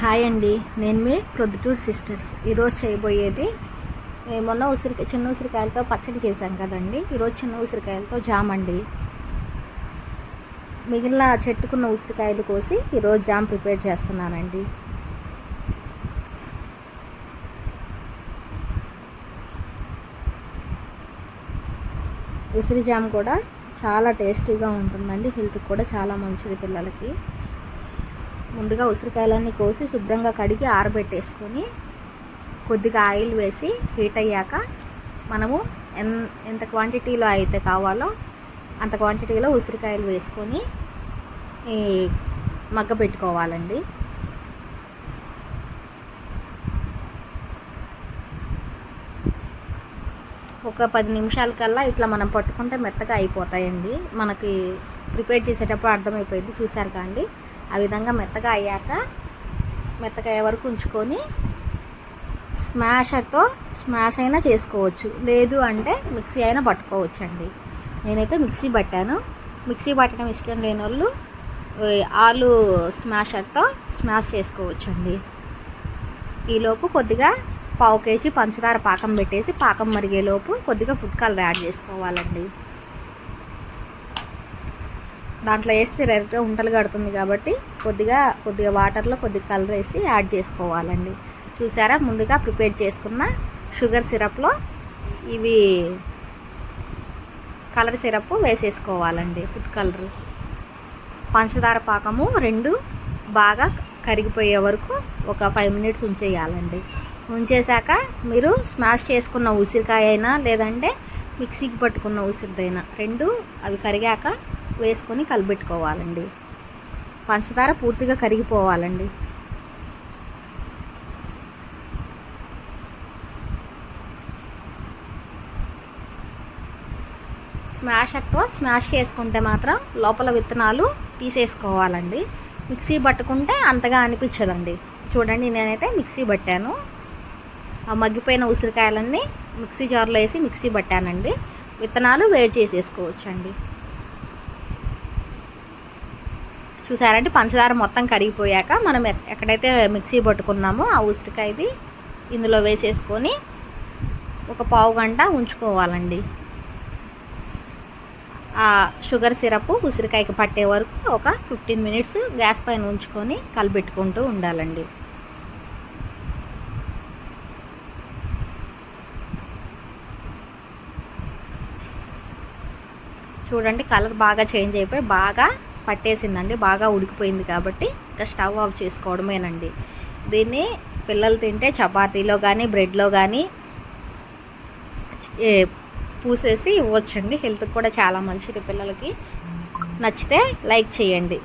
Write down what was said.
Hi అండి, నేను మీ Proddatur sisters. ఈరోజు చేయబోయేది మొన్న చిన్న ఉసిరికాయలతో పచ్చడి చేశాం కదండి. ఈరోజు చిన్న ఉసిరికాయలతో జామ్ అండి. మిగిలిన చెట్టుకున్న ఉసిరికాయలు కోసి ఈరోజు జామ్ ప్రిపేర్ చేస్తున్నానండి. ఉసిరి జామ్ కూడా చాలా టేస్టీగా ఉంటుందండి. హెల్త్కి కూడా చాలా మంచిది పిల్లలకి. ముందుగా ఉసిరికాయలన్నీ కోసి శుభ్రంగా కడిగి ఆరబెట్టేసుకొని కొద్దిగా ఆయిల్ వేసి హీట్ అయ్యాక మనము ఎంత క్వాంటిటీలో అయితే కావాలో అంత క్వాంటిటీలో ఉసిరికాయలు వేసుకొని మగ్గ పెట్టుకోవాలండి. ఒక 10 నిమిషాల కల్లా ఇట్లా మనం పట్టుకుంటే మెత్తగా అయిపోతాయండి. మనకి ప్రిపేర్ చేసేటప్పుడు అర్థమైపోయింది, చూసారు కాండి. ఆ విధంగా మెత్తగా అయ్యాక మెత్తగా అయ్యే వరకు ఉంచుకొని స్మాషర్తో స్మాష్ అయినా చేసుకోవచ్చు, లేదు అంటే మిక్సీ అయినా పట్టుకోవచ్చు అండి. నేనైతే మిక్సీ పట్టాను. మిక్సీ పట్టడం ఇష్టం లేని వాళ్ళు ఆలు స్మాషర్తో స్మాష్ చేసుకోవచ్చు అండి. ఈలోపు కొద్దిగా 1/2 కేజీ పంచదార పాకం పెట్టేసి పాకం మరిగేలోపు కొద్దిగా ఫుడ్ కలర్ యాడ్ చేసుకోవాలండి. దాంట్లో వేస్తే రెడ్గా ఉంటలు కడుతుంది కాబట్టి కొద్దిగా వాటర్లో కొద్దిగా కలర్ వేసి యాడ్ చేసుకోవాలండి. చూసారా, ముందుగా ప్రిపేర్ చేసుకున్న షుగర్ సిరప్లో ఇవి కలర్ సిరప్ వేసేసుకోవాలండి. ఫుడ్ కలర్, పంచదార పాకము 2 బాగా కరిగిపోయే వరకు ఒక 5 మినిట్స్ ఉంచేయాలండి. ఉంచేశాక మీరు స్మాష్ చేసుకున్న ఉసిరికాయ అయినా లేదంటే మిక్సీకి పట్టుకున్న ఉసిరిదైనా 2 అవి కరిగాక వేసుకొని కలిపెట్టుకోవాలండి. పంచదార పూర్తిగా కరిగిపోవాలండి. స్మాషర్తో స్మాష్ చేసుకుంటే మాత్రం లోపల విత్తనాలు తీసేసుకోవాలండి. మిక్సీ పట్టుకుంటే అంతగా అనిపించదండి. చూడండి, నేనైతే మిక్సీ పట్టాను. ఆ మగ్గిపోయిన ఉసిరికాయలన్నీ మిక్సీ జార్లో వేసి మిక్సీ పట్టానండి. విత్తనాలు వేడి చేసేసుకోవచ్చండి. చూసారంటే పంచదార మొత్తం కరిగిపోయాక మనం ఎక్కడైతే మిక్సీ పట్టుకున్నామో ఆ ఉసిరికాయది ఇందులో వేసేసుకొని ఒక 1/2 గంట ఉంచుకోవాలండి. ఆ షుగర్ సిరప్ ఉసిరికాయకి పట్టే వరకు ఒక 15 మినిట్స్ గ్యాస్ పైన ఉంచుకొని కలిపెట్టుకుంటూ ఉండాలండి. చూడండి, కలర్ బాగా చేంజ్ అయిపోయి బాగా పట్టేసిందండి. బాగా ఉడికిపోయింది కాబట్టి ఇంకా స్టవ్ ఆఫ్ చేసుకోవడమేనండి. దీన్ని పిల్లలు తింటే చపాతీలో కానీ బ్రెడ్లో కానీ పూసేసి ఇవ్వచ్చండి. హెల్త్కి కూడా చాలా మంచిది పిల్లలకి. నచ్చితే లైక్ చేయండి.